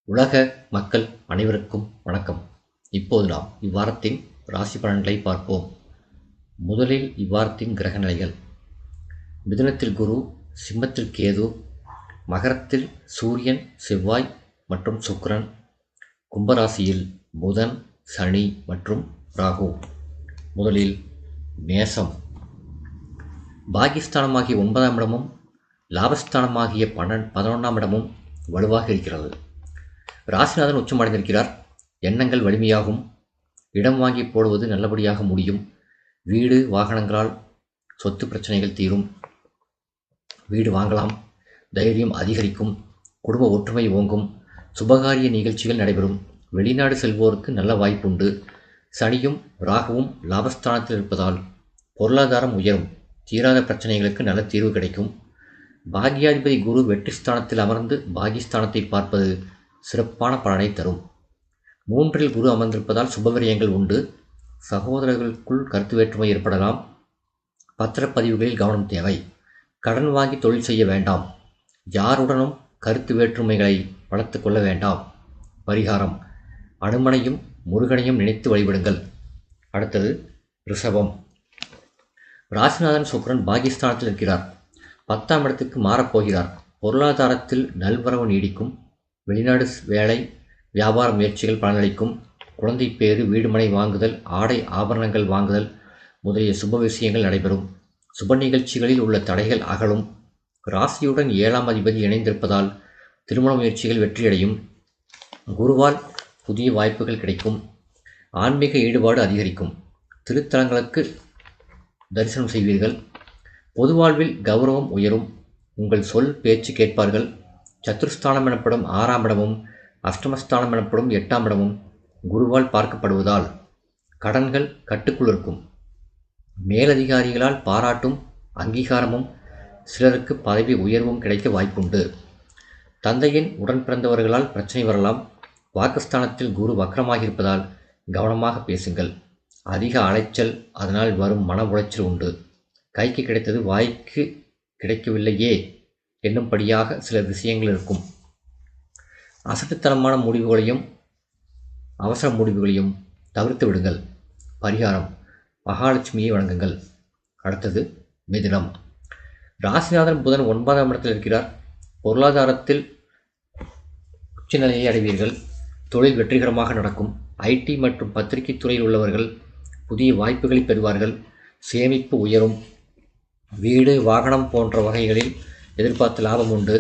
உலக மக்கள் அனைவருக்கும் வணக்கம். இப்போது நாம் இவ்வாரத்தின் ராசி பலன்களை பார்ப்போம். முதலில் இவ்வாரத்தின் கிரக நிலைகள். மிதுனத்தில் குரு, சிம்மத்தில் கேது, மகரத்தில் சூரியன், செவ்வாய் மற்றும் சுக்கிரன், கும்பராசியில் புதன், சனி மற்றும் ராகு. முதலில் மேசம். பாகிஸ்தானமாகிய 9ஆம் இடமும் லாபஸ்தானமாகிய 11ஆம் இடமும் வலுவாக இருக்கிறது. ராசிநாதன் உச்சமடைந்திருக்கிறார். எண்ணங்கள் வலிமையாகும். இடம் வாங்கி போடுவது நல்லபடியாக முடியும். வீடு வாகனங்களால் சொத்து பிரச்சனைகள் தீரும். வீடு வாங்கலாம். தைரியம் அதிகரிக்கும். குடும்ப ஒற்றுமை ஓங்கும். சுபகாரிய நிகழ்ச்சிகள் நடைபெறும். வெளிநாடு செல்வோருக்கு நல்ல வாய்ப்புண்டு. சனியும் ராகுவும் லாபஸ்தானத்தில் இருப்பதால் பொருளாதாரம் உயரும். தீராத பிரச்சனைகளுக்கு நல்ல தீர்வு கிடைக்கும். பாக்யாதிபதி குரு வெற்றி ஸ்தானத்தில் அமர்ந்து பாகிஸ்தானத்தை பார்ப்பது சிறப்பான பலனை தரும். 3இல் குரு அமர்ந்திருப்பதால் சுபவிரயங்கள் உண்டு. சகோதரர்களுக்குள் கருத்து வேற்றுமை ஏற்படலாம். பத்திரப்பதிவுகளில் கவனம் தேவை. கடன் வாங்கி தொழில் செய்ய வேண்டாம். யாருடனும் கருத்து வேற்றுமைகளை வளர்த்து கொள்ள வேண்டாம். பரிகாரம்: அனுமனையும் முருகனையும் நினைத்து வழிபடுங்கள். அடுத்தது ரிஷபம். ராசிநாதன் சுக்கிரன் பாகிஸ்தானத்தில் இருக்கிறார். 10ஆம் இடத்துக்கு மாறப்போகிறார். பொருளாதாரத்தில் நல்வரவு நீடிக்கும். வெளிநாடு வேலை வியாபார முயற்சிகள் பலனளிக்கும். குழந்தை பேறு, வீடுமனை வாங்குதல், ஆடை ஆபரணங்கள் வாங்குதல் முதலிய சுப விஷயங்கள் நடைபெறும். சுப நிகழ்ச்சிகளில் உள்ள தடைகள் அகலும். ராசியுடன் 7ஆம் அதிபதி இணைந்திருப்பதால் திருமண முயற்சிகள் வெற்றியடையும். குருவால் புதிய வாய்ப்புகள் கிடைக்கும். ஆன்மீக ஈடுபாடு அதிகரிக்கும். திருத்தலங்களுக்கு தரிசனம் செய்வீர்கள். பொது வாழ்வில் கௌரவம் உயரும். உங்கள் சொல் பேச்சு கேட்பார்கள். சத்துருஸ்தானம் எனப்படும் 6ஆம் இடமும் அஷ்டமஸ்தானம் எனப்படும் 8ஆம் இடமும் குருவால் பார்க்கப்படுவதால் கடன்கள் கட்டுக்குள் இருக்கும். மேலதிகாரிகளால் பாராட்டும் அங்கீகாரமும் சிலருக்கு பதவி உயர்வும் கிடைக்க வாய்ப்புண்டு. தந்தையின் உடன் பிறந்தவர்களால் பிரச்சனை வரலாம். வாக்குஸ்தானத்தில் குரு வக்ரமாகியிருப்பதால் கவனமாக பேசுங்கள். அதிக அலைச்சல், அதனால் வரும் மன உளைச்சல் உண்டு. கைக்கு கிடைத்தது வாய்க்கு கிடைக்கவில்லையே என்னும்படியாக சில விஷயங்கள் இருக்கும். அசட்டுத்தனமான முடிவுகளையும் அவசர முடிவுகளையும் தவிர்த்து விடுங்கள். பரிகாரம்: மகாலட்சுமியை வணங்குங்கள். அடுத்தது மிதுனம். ராசிநாதன் புதன் 9ஆம் இடத்தில் இருக்கிறார். பொருளாதாரத்தில் உச்சநிலையை அடைவீர்கள். தொழில் வெற்றிகரமாக நடக்கும். ஐடி மற்றும் பத்திரிகை துறையில் உள்ளவர்கள் புதிய வாய்ப்புகளை பெறுவார்கள். சேமிப்பு உயரும். வீடு வாகனம் போன்ற வகைகளில் எதிர்பார்த்த லாபம் உண்டு.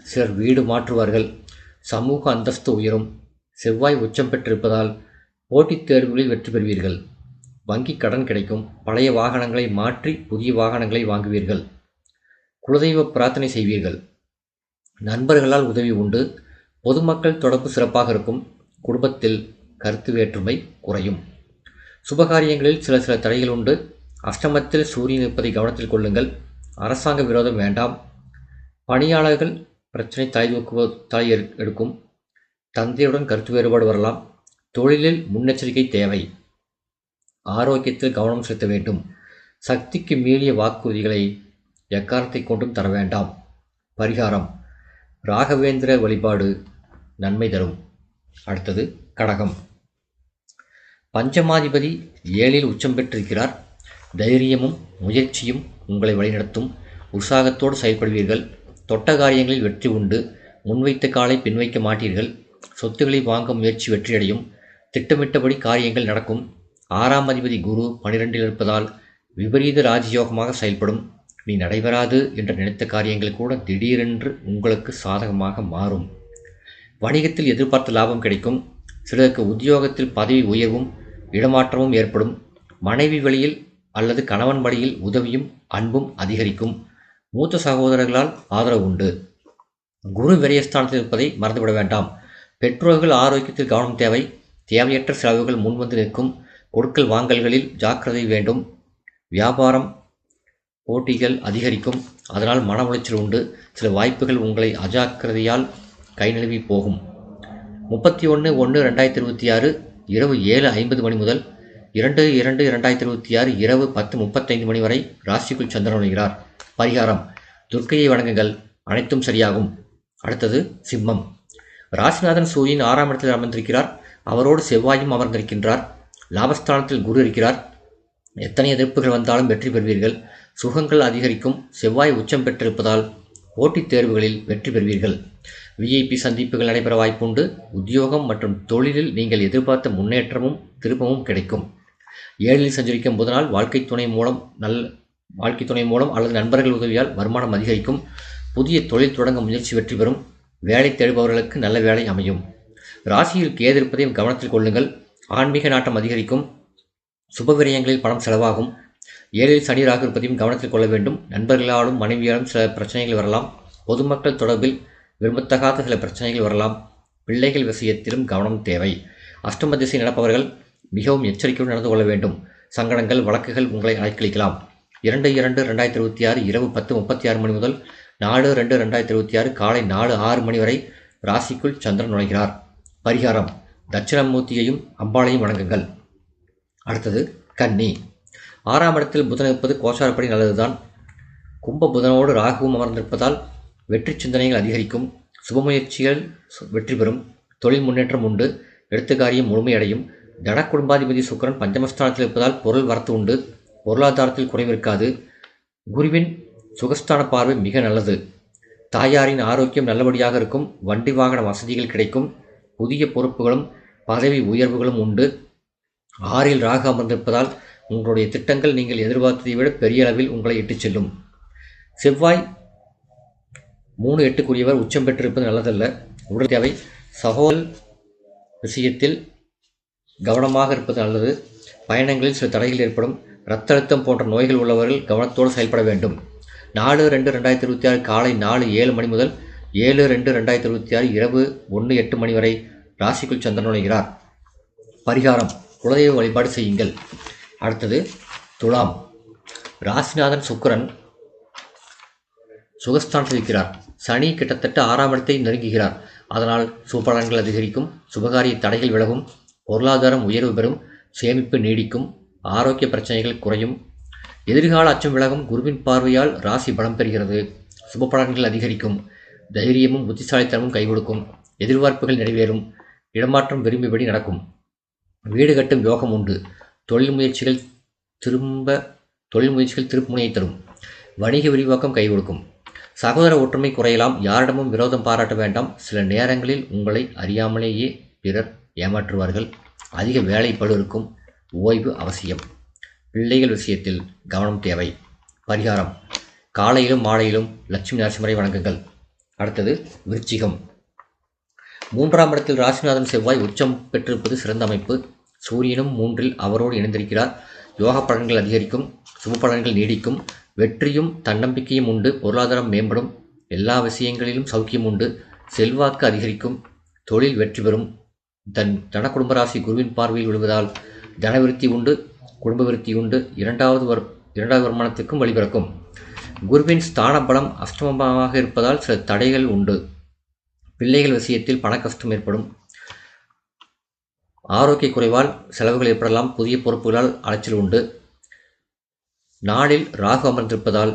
சிலர் வீடு மாற்றுவார்கள். சமூக அந்தஸ்து உயரும். செவ்வாய் உச்சம் பெற்றிருப்பதால் போட்டித் தேர்வுகளில் வெற்றி பெறுவீர்கள். வங்கி கடன் கிடைக்கும். பழைய வாகனங்களை மாற்றி புதிய வாகனங்களை வாங்குவீர்கள். குலதெய்வ பிரார்த்தனை செய்வீர்கள். நண்பர்களால் உதவி உண்டு. பொதுமக்கள் தொடர்பு சிறப்பாக இருக்கும். குடும்பத்தில் கருத்து வேற்றுமை குறையும். சுபகாரியங்களில் சில தடைகள் உண்டு. அஷ்டமத்தில் சூரியன் இருப்பதை கவனத்தில் கொள்ளுங்கள். அரசாங்க விரோதம் வேண்டாம். பணியாளர்கள் பிரச்சனை தலை எடுக்கும். தந்தையுடன் கருத்து வேறுபாடு வரலாம். தொழிலில் முன்னெச்சரிக்கை தேவை. ஆரோக்கியத்தில் கவனம் செலுத்த வேண்டும். சக்திக்கு மீறிய வாக்குறுதிகளை எக்காரணத்தை கொண்டும் தர வேண்டாம். பரிகாரம்: ராகவேந்திர வழிபாடு நன்மை தரும். அடுத்தது கடகம். பஞ்சமாதிபதி 7இல் உச்சம் பெற்றிருக்கிறார். தைரியமும் முயற்சியும் உங்களை வழிநடத்தும். உற்சாகத்தோடு செயல்படுவீர்கள். தொட்ட காரியங்களில் வெற்றி உண்டு. முன்வைத்த காலை பின்வைக்க மாட்டீர்கள். சொத்துக்களை வாங்கும் முயற்சி வெற்றியடையும். திட்டமிட்டபடி காரியங்கள் நடக்கும். 6ஆம் அதிபதி குரு 12இல் இருப்பதால் விபரீத ராஜயோகமாக செயல்படும். நீ நடைபெறாது என்று நினைத்த காரியங்கள் கூட திடீரென்று உங்களுக்கு சாதகமாக மாறும். வணிகத்தில் எதிர்பார்த்த லாபம் கிடைக்கும். சிலருக்கு உத்தியோகத்தில் பதவி உயர்வும் இடமாற்றமும் ஏற்படும். மனைவி வழியில் அல்லது கணவன் வழியில் உதவியும் அன்பும் அதிகரிக்கும். மூத்த சகோதரர்களால் ஆதரவு உண்டு. குரு விரயஸ்தானத்தில் இருப்பதை மறந்துவிட வேண்டாம். பெற்றோர்கள் ஆரோக்கியத்தில் கவனம் தேவை. தேவையற்ற செலவுகள் முன்வந்து நிற்கும். கொடுக்கல் வாங்கல்களில் ஜாக்கிரதை வேண்டும். வியாபாரம் போட்டிகள் அதிகரிக்கும். அதனால் மன உளைச்சல் உண்டு. சில வாய்ப்புகள் உங்களை அஜாக்கிரதையால் கை நழுவி போகும். 31/1/2026 இரவு 7:50 மணி முதல் 2/2/2026 இரவு 10:35 மணி வரை ராசிக்குள் சந்திரன் நுழைகிறார். பரிகாரம்: துர்க்கையை வணங்குங்கள். அனைத்தும் சரியாகும். அடுத்தது சிம்மம். ராசிநாதன் சூரியன் 6ஆம் இடத்தில் அமர்ந்திருக்கிறார். அவரோடு செவ்வாயும் அமர்ந்திருக்கின்றார். லாபஸ்தானத்தில் குரு இருக்கிறார். எத்தனை எதிர்ப்புகள் வந்தாலும் வெற்றி பெறுவீர்கள். சுகங்கள் அதிகரிக்கும். செவ்வாய் உச்சம் பெற்றிருப்பதால் போட்டித் தேர்வுகளில் வெற்றி பெறுவீர்கள். விஐபி சந்திப்புகள் நடைபெற வாய்ப்புண்டு. உத்தியோகம் மற்றும் தொழிலில் நீங்கள் எதிர்பார்த்த முன்னேற்றமும் திருப்பமும் கிடைக்கும். 7இல் சஞ்சரிக்கும் புதனால் வாழ்க்கை துணை மூலம் அல்லது நண்பர்கள் உதவியால் வருமானம் அதிகரிக்கும். புதிய தொழில் தொடங்க முயற்சி வெற்றி பெறும். வேலை தேடுபவர்களுக்கு நல்ல வேலை அமையும். ராசியில் கேது இருப்பதையும் கவனத்தில் கொள்ளுங்கள். ஆன்மீக நாட்டம் அதிகரிக்கும். சுப விரயங்களில் பணம் செலவாகும். 7இல் சனி ராகு இருப்பதையும் கவனத்தில் கொள்ள வேண்டும். நண்பர்களாலும் மனைவியாலும் சில பிரச்சனைகள் வரலாம். பொதுமக்கள் தொடர்பில் விரும்பத்தகாத சில பிரச்சனைகள் வரலாம். பிள்ளைகள் விஷயத்திலும் கவனம் தேவை. அஷ்டம திசை நடப்பவர்கள் மிகவும் எச்சரிக்கையுடன் நடந்து கொள்ள வேண்டும். சங்கடங்கள் வழக்குகள் உங்களை அலைக்கழிக்கலாம். 2/2/2026 இரவு 10:36 மணி முதல் 4/2/2026 காலை 4:06 மணி வரை ராசிக்குள் சந்திரன் நுழைகிறார். பரிகாரம்: தட்சிணாமூர்த்தியையும் அம்பாளையும் வணங்குங்கள். அடுத்தது கன்னி. 6ஆம் இடத்தில் புதன் இருப்பது கோச்சாரப்படி நல்லதுதான். கும்ப புதனோடு ராகுவும் அமர்ந்திருப்பதால் வெற்றி சிந்தனைகள் அதிகரிக்கும். சுபமுயற்சிகள் வெற்றி பெறும். தொழில் முன்னேற்றம் உண்டு. எடுத்த காரியம் முழுமையடையும். தன குடும்பாதிபதி சுக்கிரன் பஞ்சமஸ்தானத்தில் இருப்பதால் பொருள் வரத்து உண்டு. பொருளாதாரத்தில் குறைவிருக்காது. குருவின் சுகஸ்தான பார்வை மிக நல்லது. தாயாரின் ஆரோக்கியம் நல்லபடியாக இருக்கும். வண்டி வாகன வசதிகள் கிடைக்கும். புதிய பொறுப்புகளும் பதவி உயர்வுகளும் உண்டு. 6இல் ராகு அமர்ந்திருப்பதால் உங்களுடைய திட்டங்கள் நீங்கள் எதிர்பார்த்ததை விட பெரிய அளவில் உங்களை இட்டுச் செல்லும். செவ்வாய் 3/8 உச்சம் பெற்றிருப்பது நல்லதல்ல. உடல் தேவை. சகோதர விஷயத்தில் கவனமாக இருப்பது நல்லது. பயணங்களில் சில தடைகள் ஏற்படும். இரத்த அழுத்தம் போன்ற நோய்கள் உள்ளவர்கள் கவனத்தோடு செயல்பட வேண்டும். 4/2/2026 காலை 4:07 மணி முதல் 7/2/2026 இரவு 1:08 மணி வரை ராசிக்குள் சந்திரன் நுழைகிறார். பரிகாரம்: குலதெய்வ வழிபாடு செய்யுங்கள். அடுத்தது துலாம். ராசிநாதன் சுக்கிரன் சுகஸ்தானத்தில் இருக்கிறார். சனி கிட்டத்தட்ட 6ஆம் இடத்தை நெருங்குகிறார். அதனால் சுபபலன்கள் அதிகரிக்கும். சுபகாரிய தடைகள் விலகும். பொருளாதாரம் உயர்வு பெறும். சேமிப்பு நீடிக்கும். ஆரோக்கிய பிரச்சனைகள் குறையும். எதிர்கால அச்சம் விலகும். குருவின் பார்வையால் ராசி பலம் பெறுகிறது. சுபபலன்கள் அதிகரிக்கும். தைரியமும் புத்திசாலித்தனமும் கை கொடுக்கும். எதிர்பார்ப்புகள் நிறைவேறும். இடமாற்றம் விரும்பியபடி நடக்கும். வீடு கட்டும் யோகம் உண்டு. தொழில் முயற்சிகள் திருப்புமுனையை தரும். வணிக விரிவாக்கம் கை கொடுக்கும். சகோதர ஒற்றுமை குறையலாம். யாரிடமும் விரோதம் பாராட்ட வேண்டாம். சில நேரங்களில் உங்களை அறியாமலேயே பிறர் ஏமாற்றுவார்கள். அதிக வேலை பளு இருக்கும். ஓய்வு அவசியம். பிள்ளைகள் விஷயத்தில் கவனம் தேவை. பரிகாரம்: காலையிலும் மாலையிலும் லட்சுமி நரசிம்மரை வணங்குங்கள். அடுத்தது விருச்சிகம். 3ஆம் இடத்தில் ராசிநாதன் செவ்வாய் உச்சம் பெற்றிருப்பது சிறந்த அமைப்பு. சூரியனும் 3இல் அவரோடு இணைந்திருக்கிறார். யோக பலன்கள் அதிகரிக்கும். சுப பலன்கள் நீடிக்கும். வெற்றியும் தன்னம்பிக்கையும் உண்டு. பொருளாதாரம் மேம்படும். எல்லா விஷயங்களிலும் சௌக்கியம் உண்டு. செல்வாக்கு அதிகரிக்கும். தொழில் வெற்றி பெறும். தன குடும்ப ராசி குருவின் பார்வையில் விழுவதால் தனவிருத்தி உண்டு. குடும்ப விருத்தி உண்டு. இரண்டாவது வருமானத்துக்கும் வழிபிறக்கும். குருவின் ஸ்தான பலம் அஷ்டமமாக இருப்பதால் சில தடைகள் உண்டு. பிள்ளைகள் விஷயத்தில் பண கஷ்டம் ஏற்படும். ஆரோக்கிய குறைவால் செலவுகள் ஏற்படலாம். புதிய பொறுப்புகளால் அலைச்சல் உண்டு. நாளில் ராகு அமர்ந்திருப்பதால்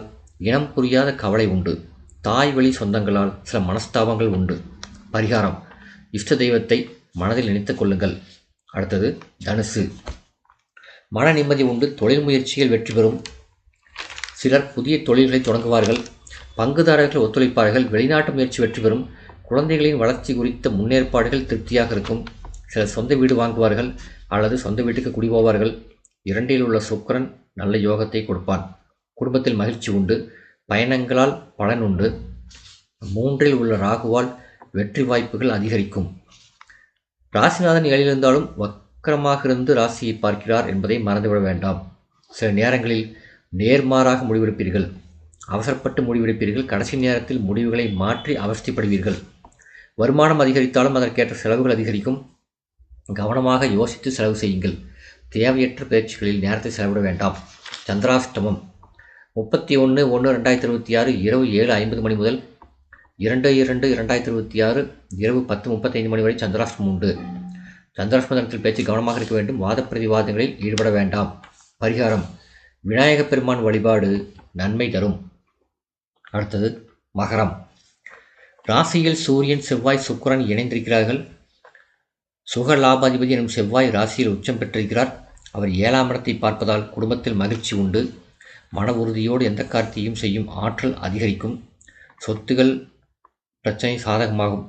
இனம் புரியாத கவலை உண்டு. தாய் வழி சொந்தங்களால் சில மனஸ்தாபங்கள் உண்டு. பரிகாரம்: இஷ்ட தெய்வத்தை மனதில் நினைத்துக் கொள்ளுங்கள். அடுத்தது தனுசு. மன நிம்மதி உண்டு. தொழில் முயற்சிகள் வெற்றி பெறும். சிலர் புதிய தொழில்களை தொடங்குவார்கள். பங்குதாரர்கள் ஒத்துழைப்பார்கள். வெளிநாட்டு முயற்சி வெற்றி பெறும். குழந்தைகளின் வளர்ச்சி குறித்த முன்னேற்பாடுகள் திருப்தியாக இருக்கும். சிலர் சொந்த வீடு வாங்குவார்கள் அல்லது சொந்த வீட்டுக்கு குடிபோவார்கள். 2இல் உள்ள சுக்கிரன் நல்ல யோகத்தை கொடுப்பான். குடும்பத்தில் மகிழ்ச்சி உண்டு. பயணங்களால் பலன் உண்டு. 3இல் உள்ள ராகுவால் வெற்றி வாய்ப்புகள் அதிகரிக்கும். ராசிநாதன் 7இல் இருந்தாலும் வக்கரமாக இருந்து ராசியை பார்க்கிறார் என்பதை மறந்துவிட வேண்டாம். சில நேரங்களில் நேர்மாறாக முடிவெடுப்பீர்கள். அவசரப்பட்டு முடிவெடுப்பீர்கள். கடைசி நேரத்தில் முடிவுகளை மாற்றி அவஸ்தைப்படுவீர்கள். வருமானம் அதிகரித்தாலும் அதற்கேற்ற செலவுகள் அதிகரிக்கும். கவனமாக யோசித்து செலவு செய்யுங்கள். தேவையற்ற பேச்சுகளில் நேரத்தை செலவிட வேண்டாம். சந்திராஷ்டமம் 31/1/2026 இரவு 7:50 மணி முதல் 2/2/2026 இரவு 10:35 மணி வரை சந்திராஷ்டமம் உண்டு. சந்திராஷ்டம தினத்தில் பேச்சு கவனமாக இருக்க வேண்டும். வாத பிரதிவாதங்களில் ஈடுபட வேண்டாம். பரிகாரம்: விநாயகப் பெருமான் வழிபாடு நன்மை தரும். அடுத்தது மகரம். ராசியில் சூரியன் செவ்வாய் சுக்கிரன் இணைந்திருக்கிறார்கள். சுக லாபாதிபதி எனும் செவ்வாய் ராசியில் உச்சம் பெற்றிருக்கிறார். அவர் 7ஆம் இடத்தை பார்ப்பதால் குடும்பத்தில் மகிழ்ச்சி உண்டு. மன உறுதியோடு எந்த காரியத்தையும் செய்யும் ஆற்றல் அதிகரிக்கும். சொத்துகள் பிரச்சனை சாதகமாகும்.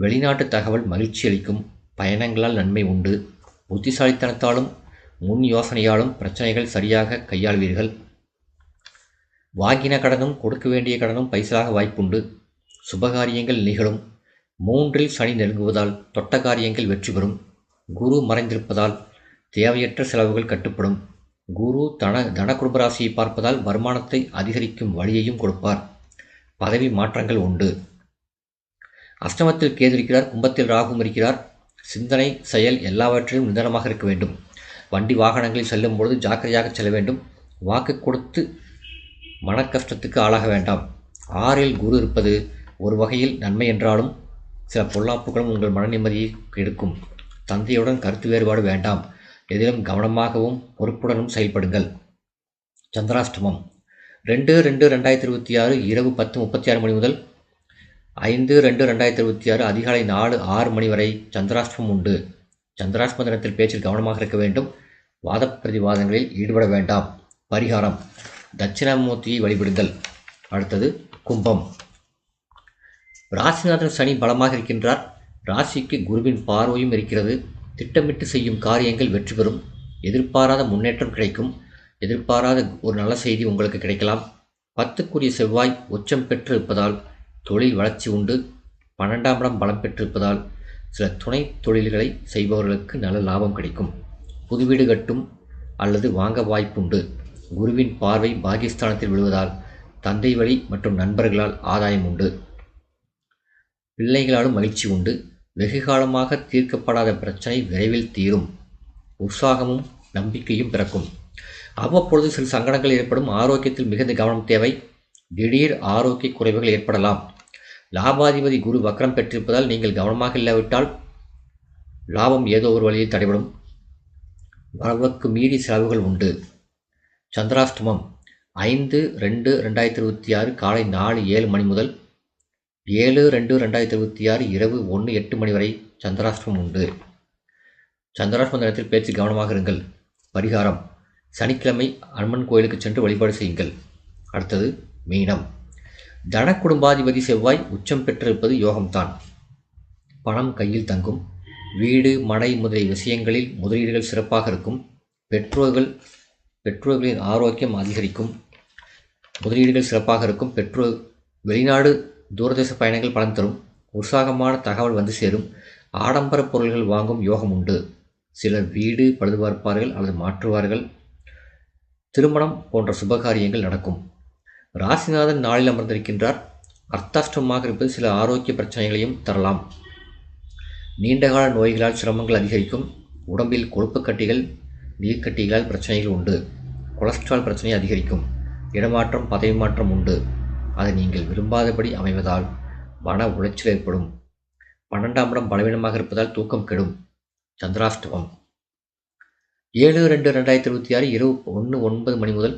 வெளிநாட்டு தகவல் மகிழ்ச்சி அளிக்கும். பயணங்களால் நன்மை உண்டு. புத்திசாலித்தனத்தாலும் முன் யோசனையாலும் பிரச்சனைகள் சரியாக கையாள்வீர்கள். வாங்கின கடனும் கொடுக்க வேண்டிய கடனும் பைசலாக வாய்ப்புண்டு. சுபகாரியங்கள் நிகழும். 3இல் சனி நெருங்குவதால் தொட்ட காரியங்கள் வெற்றி பெறும். குரு மறைந்திருப்பதால் தேவையற்ற செலவுகள் கட்டுப்படும். குரு தன குடும்பராசியை பார்ப்பதால் வருமானத்தை அதிகரிக்கும் வழியையும் கொடுப்பார். பதவி மாற்றங்கள் உண்டு. அஷ்டமத்தில் கேது இருக்கிறார். கும்பத்தில் ராகுவும் இருக்கிறார். சிந்தனை செயல் எல்லாவற்றிலும் நிதானமாக இருக்க வேண்டும். வண்டி வாகனங்களில் செல்லும் பொழுது ஜாக்கிரதையாக செல்ல வேண்டும். வாக்கு கொடுத்து மனக்கஷ்டத்துக்கு ஆளாக வேண்டாம். 6இல் குரு இருப்பது ஒரு வகையில் நன்மை என்றாலும் சில பொல்லாப்புகளும் உங்கள் மன நிம்மதியை கெடுக்கும். தந்தையுடன் கருத்து வேறுபாடு வேண்டாம். எதிலும் கவனமாகவும் பொறுப்புடனும் செயல்படுங்கள். சந்திராஷ்டமம் 2/2/2026 இரவு 10:36 மணி முதல் 5/2/2026 அதிகாலை 4:06 மணி வரை சந்திராஷ்டமம் உண்டு. சந்திராஷ்டம தினத்தில் பேச்சில் கவனமாக இருக்க வேண்டும். வாத பிரதிவாதங்களில் ஈடுபட வேண்டாம். பரிகாரம் தட்சிணாமூர்த்தியை வழிபடுங்கள். அடுத்தது கும்பம். ராசிநாதன் சனி பலமாக இருக்கின்றார். ராசிக்கு குருவின் பார்வையும் இருக்கிறது. திட்டமிட்டு செய்யும் காரியங்கள் வெற்றி பெறும். எதிர்பாராத முன்னேற்றம் கிடைக்கும். எதிர்பாராத ஒரு நல்ல செய்தி உங்களுக்கு கிடைக்கலாம். 10க்குரிய செவ்வாய் உச்சம் பெற்று இருப்பதால் தொழில் வளர்ச்சி உண்டு. 12ஆம் இடம் பலம் பெற்றிருப்பதால் சில துணை தொழில்களை செய்பவர்களுக்கு நல்ல லாபம் கிடைக்கும். புது வீடு கட்டும் அல்லது வாங்க வாய்ப்புண்டு. குருவின் பார்வை பாகிஸ்தானத்தில் விழுவதால் தந்தை வழி மற்றும் நண்பர்களால் ஆதாயம் உண்டு. பிள்ளைகளாலும் மகிழ்ச்சி உண்டு. வெகு காலமாக தீர்க்கப்படாத பிரச்சனை விரைவில் தீரும். உற்சாகமும் நம்பிக்கையும் பிறக்கும். அவ்வப்பொழுது சில சங்கடங்கள் ஏற்படும். ஆரோக்கியத்தில் மிகுந்த கவனம் தேவை. திடீர் ஆரோக்கிய குறைவுகள் ஏற்படலாம். லாபாதிபதி குரு வக்ரம் பெற்றிருப்பதால் நீங்கள் கவனமாக இல்லாவிட்டால் லாபம் ஏதோ ஒரு வழியில் தடைபடும். வரவுக்கு மீறி செலவுகள் உண்டு. சந்திராஷ்டமம் 5/2/2026 காலை 4:07 மணி முதல் 7/2/2026 இரவு 1:08 மணி வரை சந்திராஷ்டமம் உண்டு. சந்திராஷ்டம தினத்தில் பேச்சு கவனமாக இருங்கள். பரிகாரம் சனிக்கிழமை அம்மன் கோயிலுக்கு சென்று வழிபாடு செய்யுங்கள். அடுத்தது மீனம். தன குடும்பாதிபதி செவ்வாய் உச்சம் பெற்றிருப்பது யோகம்தான். பணம் கையில் தங்கும். வீடு மனை முதலிய விஷயங்களில் முதலீடுகள் சிறப்பாக இருக்கும். பெற்றோர்களின் ஆரோக்கியம் அதிகரிக்கும். முதலீடுகள் சிறப்பாக இருக்கும். வெளிநாடு தூரதேச பயணங்கள் பலன் தரும். உற்சாகமான தகவல் வந்து சேரும். ஆடம்பர பொருள்கள் வாங்கும் யோகம் உண்டு. சிலர் வீடு பழுதுபார்ப்பார்கள் அல்லது மாற்றுவார்கள். திருமணம் போன்ற சுபகாரியங்கள் நடக்கும். ராசிநாதன் நாளில் அமர்ந்திருக்கின்றார். அர்த்தாஷ்டமமாக இருப்பது சில ஆரோக்கிய பிரச்சனைகளையும் தரலாம். நீண்டகால நோய்களால் சிரமங்கள் அதிகரிக்கும். உடம்பில் கொழுப்பு கட்டிகள் நீர்க்கட்டிகளால் பிரச்சனைகள் உண்டு. கொலஸ்ட்ரால் பிரச்சனை அதிகரிக்கும். இடமாற்றம் பதவி மாற்றம் உண்டு. அது நீங்கள் விரும்பாதபடி அமைவதால் மன உளைச்சல் ஏற்படும். 12ஆம் இடம் பலவீனமாக இருப்பதால் தூக்கம் கெடும். சந்திராஷ்டமம் 7/2/2026 இரவு 1:09 மணி முதல்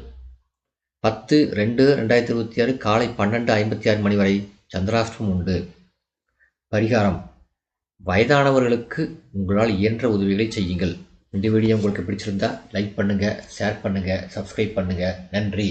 10/2/2026 காலை 12:56 மணி வரை சந்திராஷ்டமம் உண்டு. பரிகாரம் வயதானவர்களுக்கு உங்களால் இயன்ற உதவிகளை செய்யுங்கள். இந்த வீடியோ உங்களுக்கு பிடிச்சிருந்தா லைக் பண்ணுங்கள், ஷேர் பண்ணுங்கள், சப்ஸ்கிரைப் பண்ணுங்கள். நன்றி.